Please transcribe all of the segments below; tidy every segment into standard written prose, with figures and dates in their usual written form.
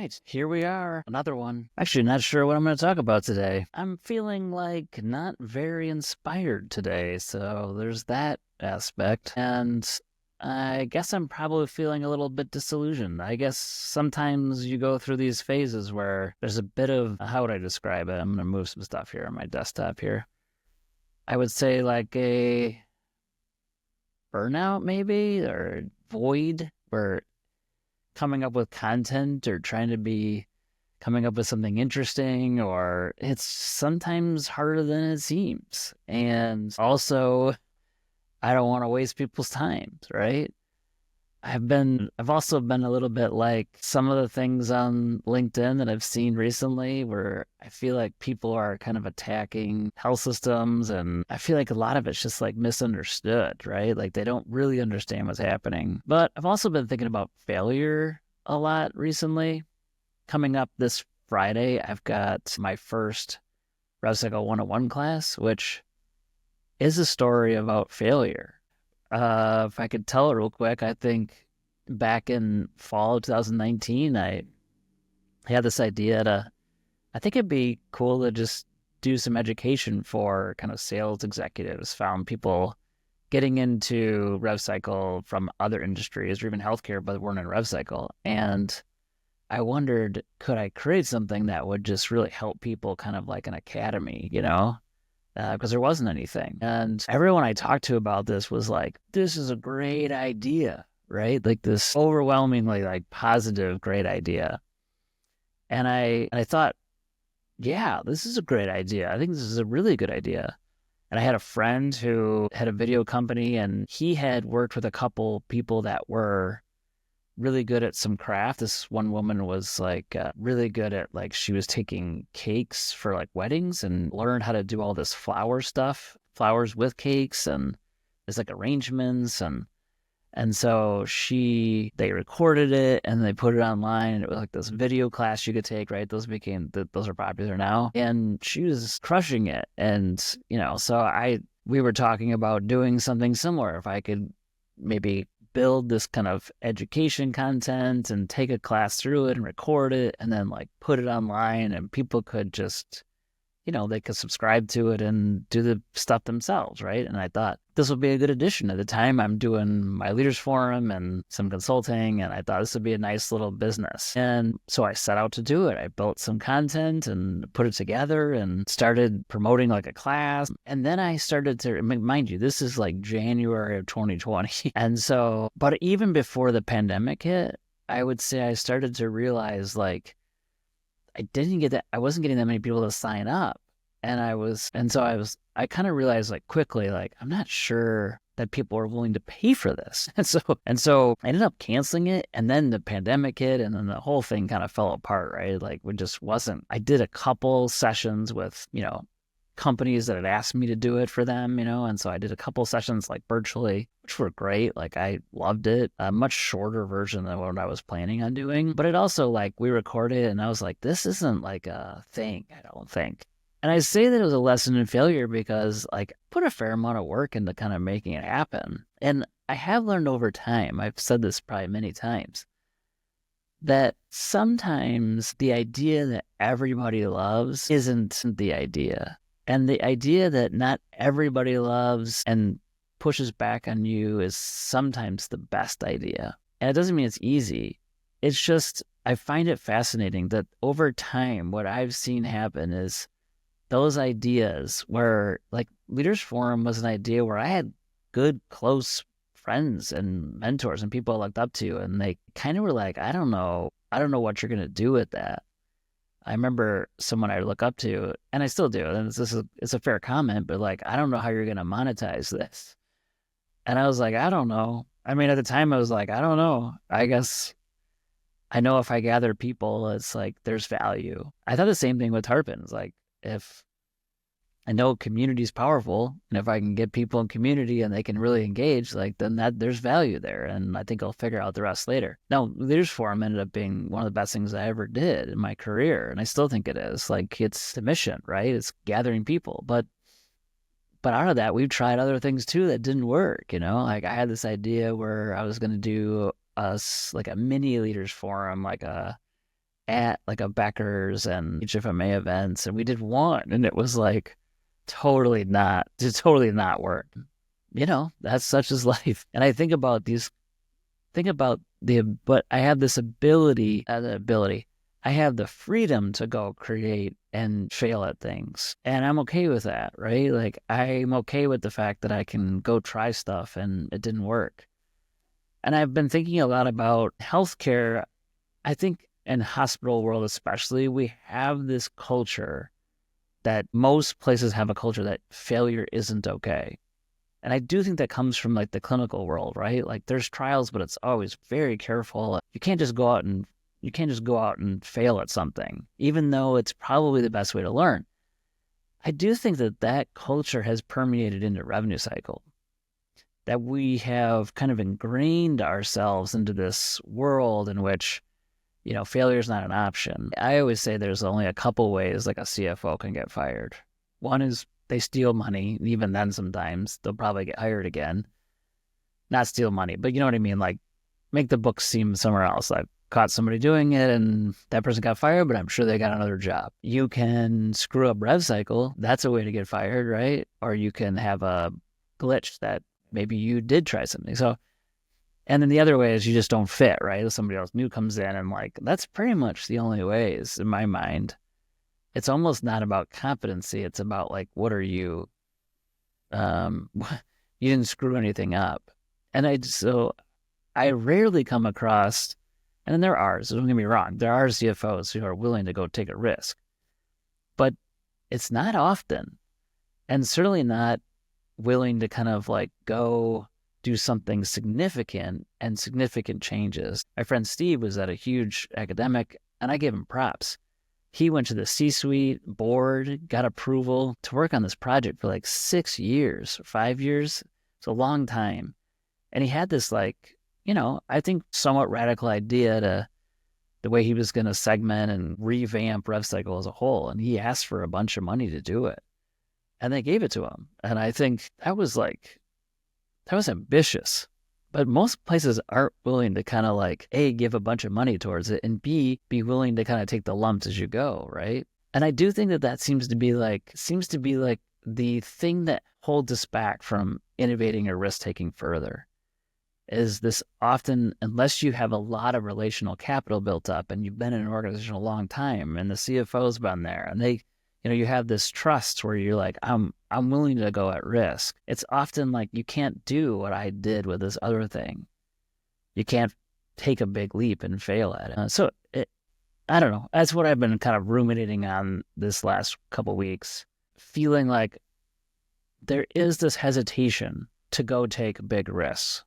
right, here we are, another one. Actually, not sure what I'm going to talk about today. I'm feeling like not very inspired today, so there's that aspect. And I guess I'm probably feeling a little bit disillusioned. I guess sometimes you go through these phases where there's a bit of, how would I describe it? I'm going to move some stuff here on my desktop here. I would say like a burnout maybe, or void, where coming up with content or trying to be coming up with something interesting, or it's sometimes harder than it seems. And also, I don't want to waste people's time, right? I've also been a little bit like some of the things on LinkedIn that I've seen recently where I feel like people are kind of attacking health systems, and I feel like a lot of it's just like misunderstood, right? Like they don't really understand what's happening. But I've also been thinking about failure a lot recently. Coming up this Friday, I've got my first RevCycle 101 class, which is a story about failure. If I could tell it real quick, I think back in fall of 2019, I had this idea I think it'd be cool to just do some education for kind of sales executives, found people getting into RevCycle from other industries or even healthcare, but weren't in RevCycle. And I wondered, could I create something that would just really help people, kind of like an academy, because there wasn't anything. And everyone I talked to about this was like, this is a great idea, right? Like this overwhelmingly like positive, great idea. And I thought, yeah, this is a great idea. I think this is a really good idea. And I had a friend who had a video company, and he had worked with a couple people that were really good at some craft. This one woman was like really good at, like, she was taking cakes for like weddings and learned how to do all this flower stuff, flowers with cakes, and there's like arrangements, and so they recorded it and they put it online, and it was like this video class you could take, right? Those are popular now, and she was crushing it. And so we were talking about doing something similar. If I could maybe build this kind of education content and take a class through it and record it and then like put it online, and people could just, they could subscribe to it and do the stuff themselves, right? And I thought this would be a good addition. At the time, I'm doing my leaders forum and some consulting, and I thought this would be a nice little business. And so I set out to do it. I built some content and put it together and started promoting like a class. And then I started to, mind you, this is like January of 2020. And so, but even before the pandemic hit, I would say I started to realize like I wasn't getting that many people to sign up. And I kind of realized like quickly, like, I'm not sure that people are willing to pay for this. And so I ended up canceling it. And then the pandemic hit, and then the whole thing kind of fell apart, right? Like it just wasn't, I did a couple sessions with, companies that had asked me to do it for them, and so I did a couple sessions like virtually, which were great. Like I loved it. A much shorter version than what I was planning on doing. But it also, like, we recorded and I was like, this isn't like a thing, I don't think. And I say that it was a lesson in failure because like I put a fair amount of work into kind of making it happen. And I have learned over time, I've said this probably many times, that sometimes the idea that everybody loves isn't the idea. And the idea that not everybody loves and pushes back on you is sometimes the best idea. And it doesn't mean it's easy. It's just, I find it fascinating that over time, what I've seen happen is those ideas where, like, Leaders Forum was an idea where I had good, close friends and mentors and people I looked up to, and they kind of were like, I don't know what you're going to do with that. I remember someone I look up to, and I still do, and it's a fair comment, but like, I don't know how you're going to monetize this. And I was like, I don't know. I mean, at the time I was like, I don't know. I guess I know if I gather people, it's like, there's value. I thought the same thing with Tarpon. Like, if I know community is powerful, and if I can get people in community and they can really engage, like, then there's value there. And I think I'll figure out the rest later. Now, Leaders Forum ended up being one of the best things I ever did in my career. And I still think it is. Like, it's the mission, right? It's gathering people. But out of that, we've tried other things too that didn't work, Like, I had this idea where I was going to do like a mini Leaders Forum, like a at like a Becker's and HFMA events, and we did one, and it was like totally not work. That's such as life. And I think about but I have this ability. I have the freedom to go create and fail at things. And I'm okay with that, right? Like, I'm okay with the fact that I can go try stuff and it didn't work. And I've been thinking a lot about healthcare. I think in hospital world especially, we have this culture that most places have a culture that failure isn't okay. And I do think that comes from like the clinical world, right? Like, there's trials, but it's always very careful. You can't just go out and fail at something, even though it's probably the best way to learn. I do think that culture has permeated into revenue cycle, that we have kind of ingrained ourselves into this world in which, failure is not an option. I always say there's only a couple ways like a CFO can get fired. One is they steal money. Even then, sometimes they'll probably get hired again. Not steal money, but you know what I mean? Like, make the books seem somewhere else. Like, caught somebody doing it and that person got fired, but I'm sure they got another job. You can screw up rev cycle. That's a way to get fired, right? Or you can have a glitch that maybe you did try something. So, and then the other way is you just don't fit, right? If somebody else new comes in, and like, that's pretty much the only ways in my mind. It's almost not about competency. It's about like, what are you? You didn't screw anything up. And I rarely come across, and then there are, so don't get me wrong, there are CFOs who are willing to go take a risk, but it's not often, and certainly not willing to kind of like go do something significant and significant changes. My friend Steve was at a huge academic, and I gave him props. He went to the C-suite board, got approval to work on this project for like 6 years, 5 years. It's a long time. And he had this like, I think somewhat radical idea to the way he was going to segment and revamp RevCycle as a whole. And he asked for a bunch of money to do it. And they gave it to him. And I think that was ambitious. But most places aren't willing to kind of like, A, give a bunch of money towards it, and B, be willing to kind of take the lumps as you go, right? And I do think that seems to be like the thing that holds us back from innovating or risk-taking further. Is this often, unless you have a lot of relational capital built up and you've been in an organization a long time and the CFO's been there and they, you have this trust where you're like, I'm willing to go at risk. It's often like, you can't do what I did with this other thing. You can't take a big leap and fail at it. I don't know. That's what I've been kind of ruminating on this last couple weeks, feeling like there is this hesitation to go take big risks.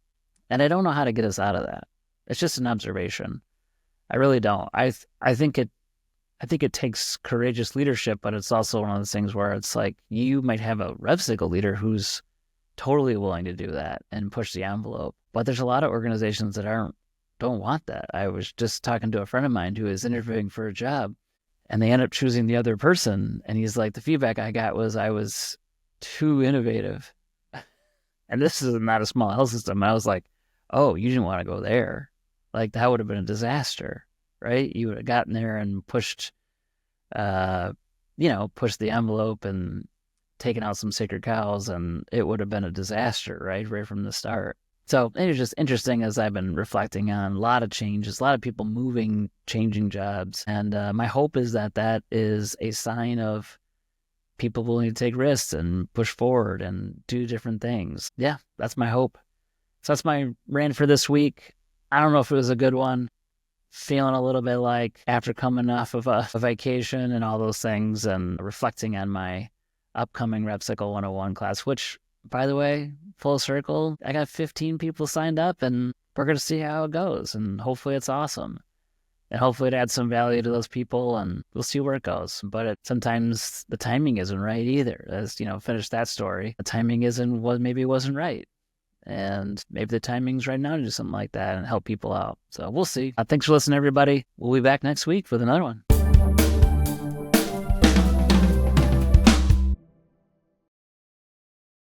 And I don't know how to get us out of that. It's just an observation. I really don't. I think it takes courageous leadership, but it's also one of those things where it's like, you might have a RevCycle leader who's totally willing to do that and push the envelope. But there's a lot of organizations that don't want that. I was just talking to a friend of mine who is interviewing for a job, and they end up choosing the other person. And he's like, the feedback I got was I was too innovative. And this is not a small health system. I was like, oh, you didn't want to go there. Like, that would have been a disaster, right? You would have gotten there and pushed the envelope and taken out some sacred cows, and it would have been a disaster, right from the start. So it was just interesting as I've been reflecting on a lot of changes, a lot of people moving, changing jobs. And my hope is that is a sign of people willing to take risks and push forward and do different things. Yeah, that's my hope. So that's my rant for this week. I don't know if it was a good one. Feeling a little bit like after coming off of a vacation and all those things, and reflecting on my upcoming RevCycle 101 class, which, by the way, full circle, I got 15 people signed up, and we're going to see how it goes. And hopefully it's awesome. And hopefully it adds some value to those people, and we'll see where it goes. But sometimes the timing isn't right either. As, finish that story. The timing maybe it wasn't right. And maybe the timing's right now to do something like that and help people out. So we'll see. Thanks for listening, everybody. We'll be back next week with another one.